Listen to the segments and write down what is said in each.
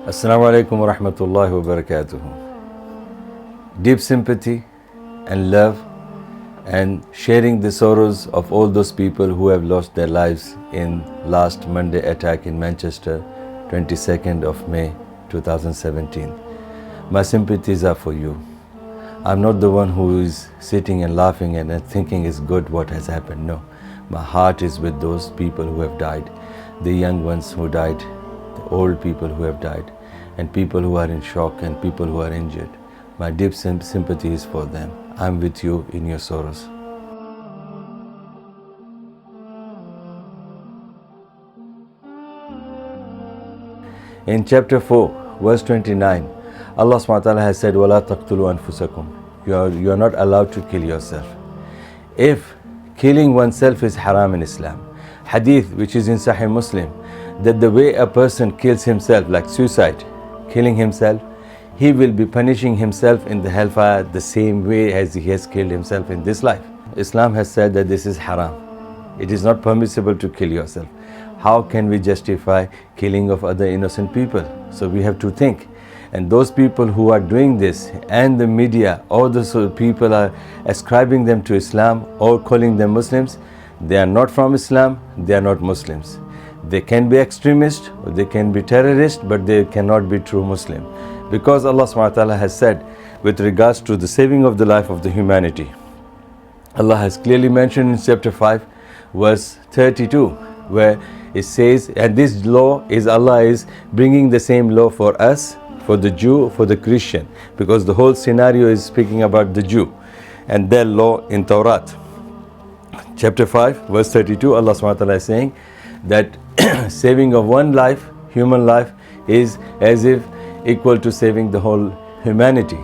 Assalamu alaikum wa rahmatullahi wa barakatuh. Deep sympathy and love and sharing the sorrows of all those people who have lost their lives in last Monday attack in Manchester, 22nd of May 2017. My sympathies are for you. I'm not the one who is sitting and laughing and thinking it's good what has happened. No, my heart is with those people who have died, the young ones who died, the old people who have died, and people who are in shock and people who are injured. My deep sympathy is for them. I'm with you in your sorrows. In chapter 4, verse 29, Allah SWT has said, وَلَا تَقْتُلُوا أَنفُسَكُمْ. You are not allowed to kill yourself. If killing oneself is haram in Islam, hadith which is in Sahih Muslim, that the way a person kills himself, like suicide, killing himself, he will be punishing himself in the hellfire the same way as he has killed himself in this life. Islam has said that this is haram. It is not permissible to kill yourself. How can we justify killing of other innocent people? So we have to think. And those people who are doing this, and the media, all those people are ascribing them to Islam or calling them Muslims, they are not from Islam, they are not Muslims. They can be extremists or they can be terrorists, but they cannot be true Muslim. Because Allah SWT has said with regards to the saving of the life of the humanity, Allah has clearly mentioned in chapter 5 verse 32, where it says, and this law is Allah is bringing the same law for us, for the Jew, for the Christian, because the whole scenario is speaking about the Jew and their law in Torah. Chapter 5 verse 32, Allah SWT is saying that saving of one life, human life, is as if equal to saving the whole humanity,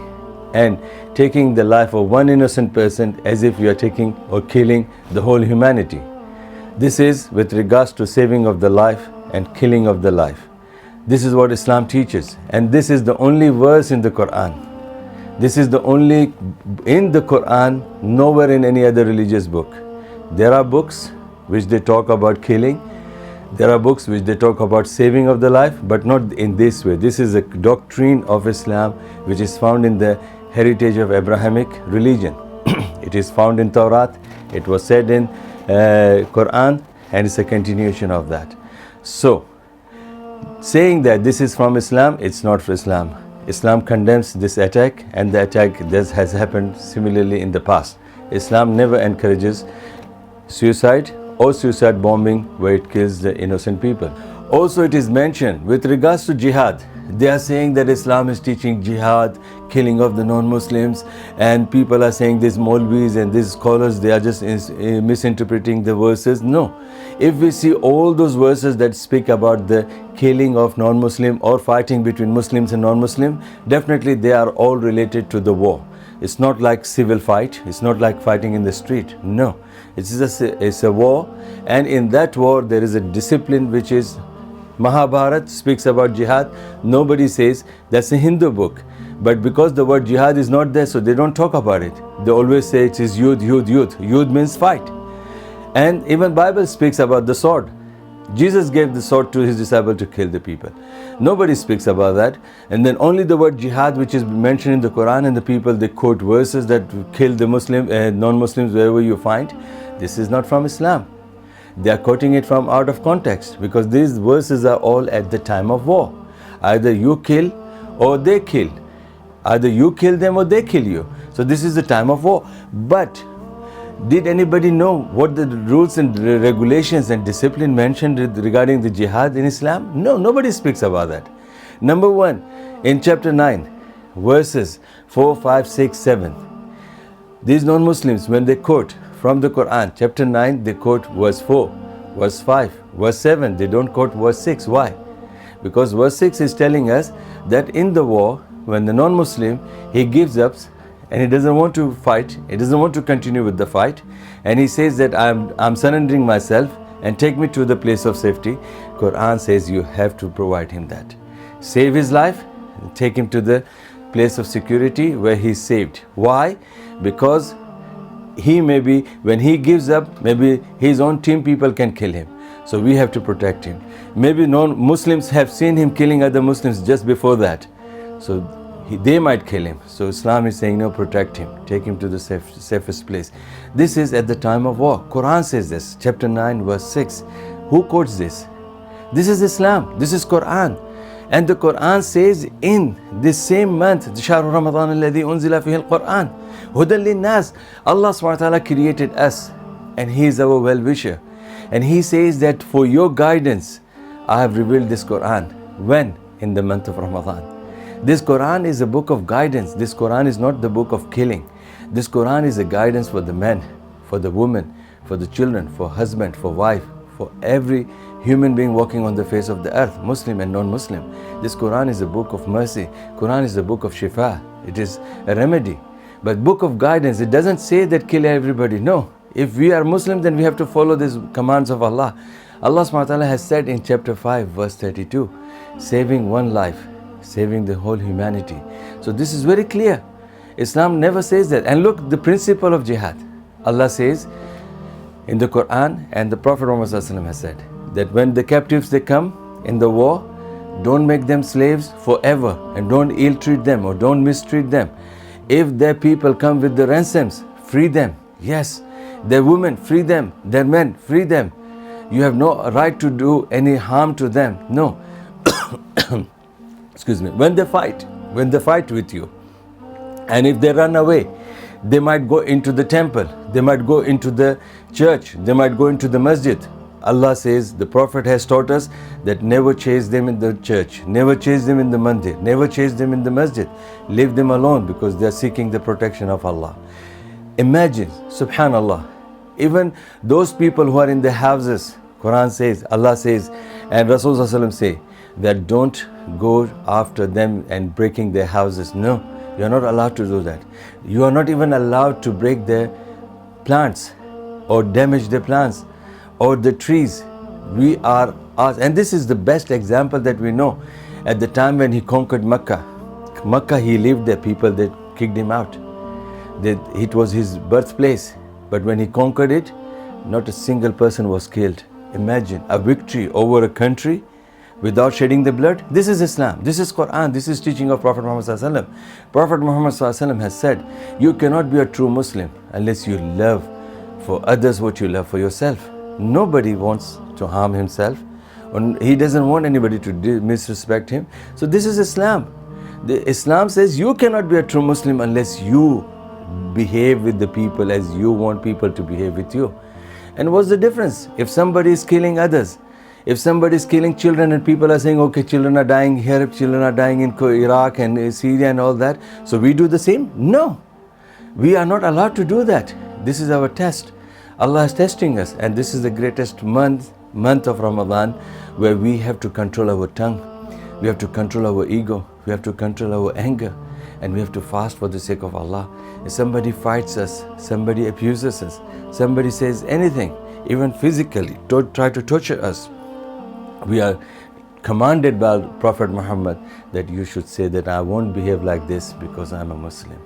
and taking the life of one innocent person as if you are taking or killing the whole humanity. This is with regards to saving of the life and killing of the life. This is what Islam teaches, and this is the only verse in the Quran. This is the only in the Quran, nowhere in any other religious book. There are books which they talk about killing. There are books which they talk about saving of the life, but not in this way. This is a doctrine of Islam which is found in the heritage of Abrahamic religion. It is found in Torah, it was said in Quran, and it's a continuation of that. So, saying that this is from Islam, it's not for Islam. Islam condemns this attack, and the attack has happened similarly in the past. Islam never encourages suicide or suicide bombing where it kills the innocent people. Also, it is mentioned with regards to jihad. They are saying that Islam is teaching jihad, killing of the non-Muslims, and people are saying these Maulvis and these scholars, they are just misinterpreting the verses. No. If we see all those verses that speak about the killing of non-Muslim or fighting between Muslims and non-Muslim, definitely they are all related to the war. It's not like civil fight, it's not like fighting in the street. No. It's a war, and in that war there is a discipline which is Mahabharata speaks about jihad. Nobody says that's a Hindu book, but because the word jihad is not there, so they don't talk about it. They always say it is yud, yud, yud. Yud means fight. And even Bible speaks about the sword. Jesus gave the sword to his disciple to kill the people. Nobody speaks about that. And then only the word jihad, which is mentioned in the Quran, and the people, they quote verses that kill the non-Muslims wherever you find. This is not from Islam. They are quoting it from out of context, because these verses are all at the time of war. Either you kill or they kill. Either you kill them or they kill you. So this is the time of war. But did anybody know what the rules and regulations and discipline mentioned regarding the jihad in Islam? No, nobody speaks about that. Number one, in chapter 9, verses 4, 5, 6, 7, these non-Muslims, when they quote from the Quran, chapter 9, they quote verse 4, verse 5, verse 7, they don't quote verse 6. Why? Because verse 6 is telling us that in the war, when the non-Muslim, he gives up, and he doesn't want to fight, he doesn't want to continue with the fight, and he says that I'm surrendering myself and take me to the place of safety. Quran says you have to provide him that. Save his life, take him to the place of security where he's saved. Why? Because he may be, when he gives up, maybe his own team people can kill him. So we have to protect him. Maybe non-Muslims have seen him killing other Muslims just before that. So they might kill him. So Islam is saying, no, protect him. Take him to the safest place. This is at the time of war. Quran says this, chapter 9, verse 6. Who quotes this? This is Islam. This is Quran. And the Quran says in this same month, شهر رمضان الذي أنزل فيه القرآن هدى للناس. Allah subhanahu wa ta'ala created us and He is our well-wisher. And He says that for your guidance, I have revealed this Quran. When? In the month of Ramadan. This Quran is a book of guidance. This Quran is not the book of killing. This Quran is a guidance for the men, for the women, for the children, for husband, for wife, for every human being walking on the face of the earth, Muslim and non-Muslim. This Quran is a book of mercy. Quran is a book of shifa. It is a remedy. But book of guidance, it doesn't say that kill everybody. No. If we are Muslim, then we have to follow these commands of Allah. Allah subhanahu wa ta'ala has said in chapter 5, verse 32, saving one life, saving the whole humanity. So this is very clear. Islam never says that. And look, the principle of jihad. Allah says in the Quran, and the Prophet Muhammad has said, that when the captives they come in the war, don't make them slaves forever and don't ill-treat them or don't mistreat them. If their people come with the ransoms, free them. Yes. Their women, free them. Their men, free them. You have no right to do any harm to them. No. Excuse me. When they fight with you, and if they run away, they might go into the temple, they might go into the church, they might go into the masjid. Allah says, the Prophet has taught us that never chase them in the church, never chase them in the mandir, never chase them in the masjid. Leave them alone because they are seeking the protection of Allah. Imagine, subhanallah, even those people who are in the houses, Quran says, Allah says, and Rasulullah say that don't go after them and breaking their houses. No, you are not allowed to do that. You are not even allowed to break their plants or damage their plants or the trees. We are asked, and this is the best example that we know. At the time when he conquered Makkah, he lived there, people that kicked him out. It was his birthplace. But when he conquered it, not a single person was killed. Imagine a victory over a country without shedding the blood. This is Islam. This is Quran. This is teaching of Prophet Muhammad sallallahu alaihi wasallam. Prophet Muhammad sallallahu alaihi wasallam has said, you cannot be a true Muslim unless you love for others what you love for yourself. Nobody wants to harm himself. He doesn't want anybody to misrespect him. So this is Islam. Islam says you cannot be a true Muslim unless you behave with the people as you want people to behave with you. And what's the difference? If somebody is killing others, if somebody is killing children and people are saying, okay, children are dying here, children are dying in Iraq and Syria and all that, so we do the same? No. We are not allowed to do that. This is our test. Allah is testing us, and this is the greatest month of Ramadan, where we have to control our tongue, we have to control our ego, we have to control our anger, and we have to fast for the sake of Allah. If somebody fights us, somebody abuses us, somebody says anything, even physically, try to torture us, we are commanded by Prophet Muhammad that you should say that I won't behave like this because I'm a Muslim.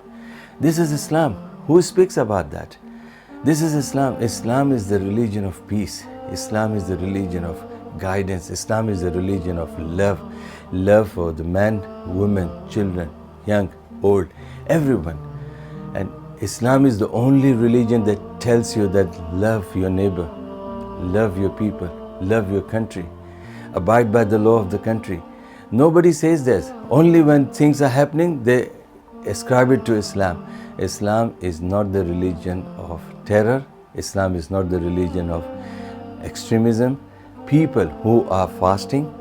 This is Islam. Who speaks about that? This is Islam. Islam is the religion of peace. Islam is the religion of guidance. Islam is the religion of love. Love for the men, women, children, young, old, everyone. And Islam is the only religion that tells you that love your neighbor, love your people, love your country, abide by the law of the country. Nobody says this. Only when things are happening, they ascribe it to Islam. Islam is not the religion of terror. Islam is not the religion of extremism. People who are fasting,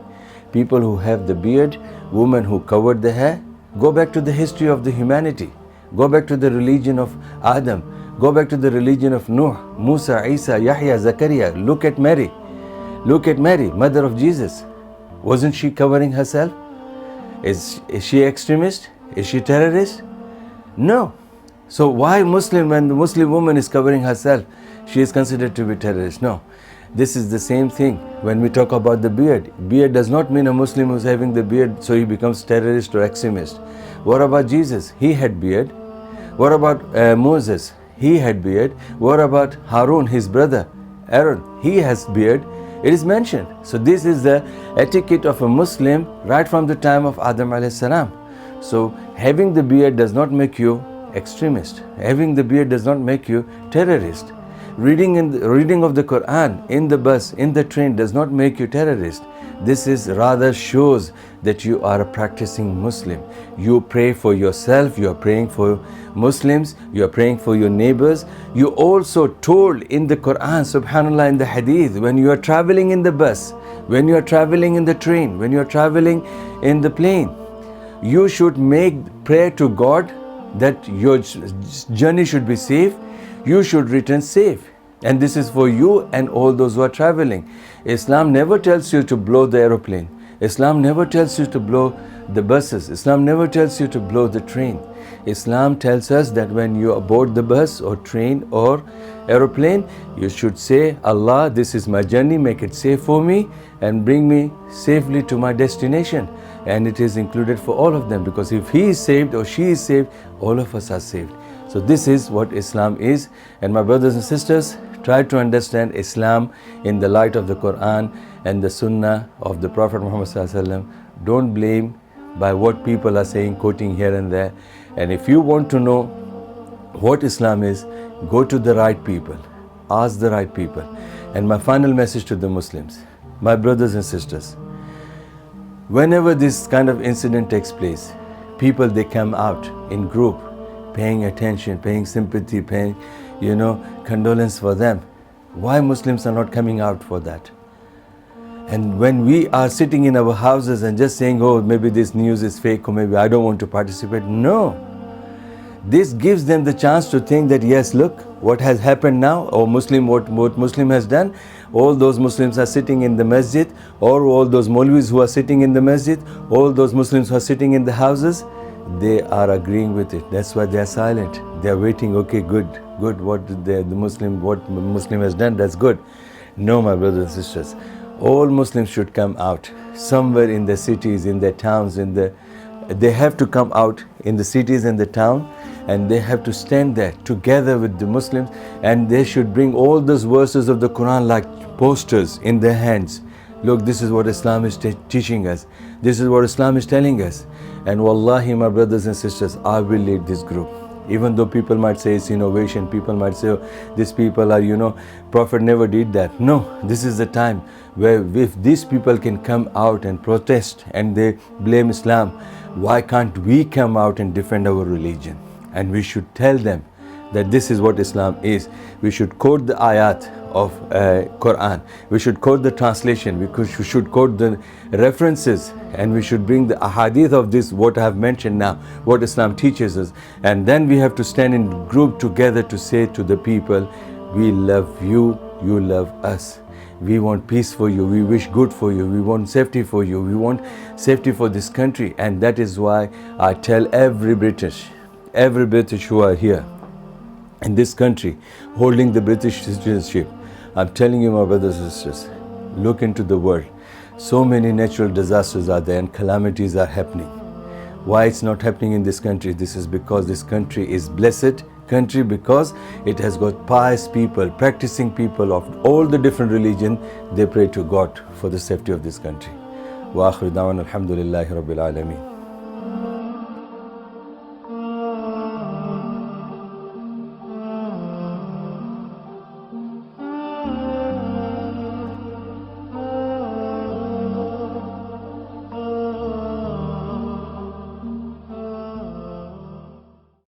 people who have the beard, women who covered the hair, go back to the history of the humanity. Go back to the religion of Adam. Go back to the religion of Nuh, Musa, Isa, Yahya, Zakaria. Look at Mary. Look at Mary, mother of Jesus. Wasn't she covering herself? Is she extremist? Is she terrorist? No. So why Muslim, when the Muslim woman is covering herself, she is considered to be terrorist? No. This is the same thing when we talk about the beard. Beard does not mean a Muslim who is having the beard so he becomes terrorist or extremist. What about Jesus? He had beard. What about Moses? He had beard. What about Harun, his brother? Aaron, he has beard. It is mentioned. So this is the etiquette of a Muslim right from the time of Adam alayhi salam. So having the beard does not make you extremist. Having the beard does not make you terrorist. Reading of the Quran in the bus, in the train does not make you terrorist. This is rather shows that you are a practicing Muslim. You pray for yourself, you are praying for Muslims, you are praying for your neighbors. You also told in the Quran, subhanallah, in the hadith, when you are traveling in the bus, when you are traveling in the train, when you are traveling in the plane, you should make prayer to God that your journey should be safe, you should return safe. And this is for you and all those who are traveling. Islam never tells you to blow the aeroplane. Islam never tells you to blow the buses. Islam never tells you to blow the train. Islam tells us that when you aboard the bus or train or aeroplane, you should say, Allah, this is my journey, make it safe for me and bring me safely to my destination. And it is included for all of them, because if he is saved or she is saved, all of us are saved. So this is what Islam is. And my brothers and sisters, try to understand Islam in the light of the Quran and the Sunnah of the Prophet Muhammad sallallahu alaihi wasallam. Don't blame by what people are saying, quoting here and there. And if you want to know what Islam is, go to the right people, ask the right people. And my final message to the Muslims, my brothers and sisters, whenever this kind of incident takes place, people, they come out in group, paying attention, paying sympathy, paying, condolence for them. Why Muslims are not coming out for that? And when we are sitting in our houses and just saying, oh, maybe this news is fake, or maybe I don't want to participate. No. This gives them the chance to think that, yes, look, what has happened now, or what Muslim has done. All those Muslims are sitting in the masjid, or all those Maulvis who are sitting in the masjid, all those Muslims who are sitting in the houses, they are agreeing with it. That's why they are silent. They are waiting, okay, good, what the Muslim has done, that's good. No, my brothers and sisters, all Muslims should come out somewhere in the cities, in their towns, they have to come out in the cities and the town, and they have to stand there together with the Muslims, and they should bring all those verses of the Quran like posters in their hands. Look, this is what Islam is teaching us. This is what Islam is telling us. And wallahi, my brothers and sisters, I will lead this group. Even though people might say it's innovation, people might say, oh, these people are, Prophet never did that. No, this is the time where if these people can come out and protest and they blame Islam, why can't we come out and defend our religion? And we should tell them that this is what Islam is. We should quote the ayat of Quran. We should quote the translation. We should quote the references, and we should bring the ahadith of this, what I have mentioned now, what Islam teaches us. And then we have to stand in group together to say to the people, we love you, you love us. We want peace for you, we wish good for you, we want safety for you, we want safety for this country. And that is why I tell every British who are here in this country, holding the British citizenship, I'm telling you, my brothers and sisters, look into the world. So many natural disasters are there and calamities are happening. Why it's not happening in this country? This is because this country is blessed country, because it has got pious people, practicing people of all the different religions. They pray to God for the safety of this country. Wa akhiru da'wana alhamdulillahi rabbil alameen.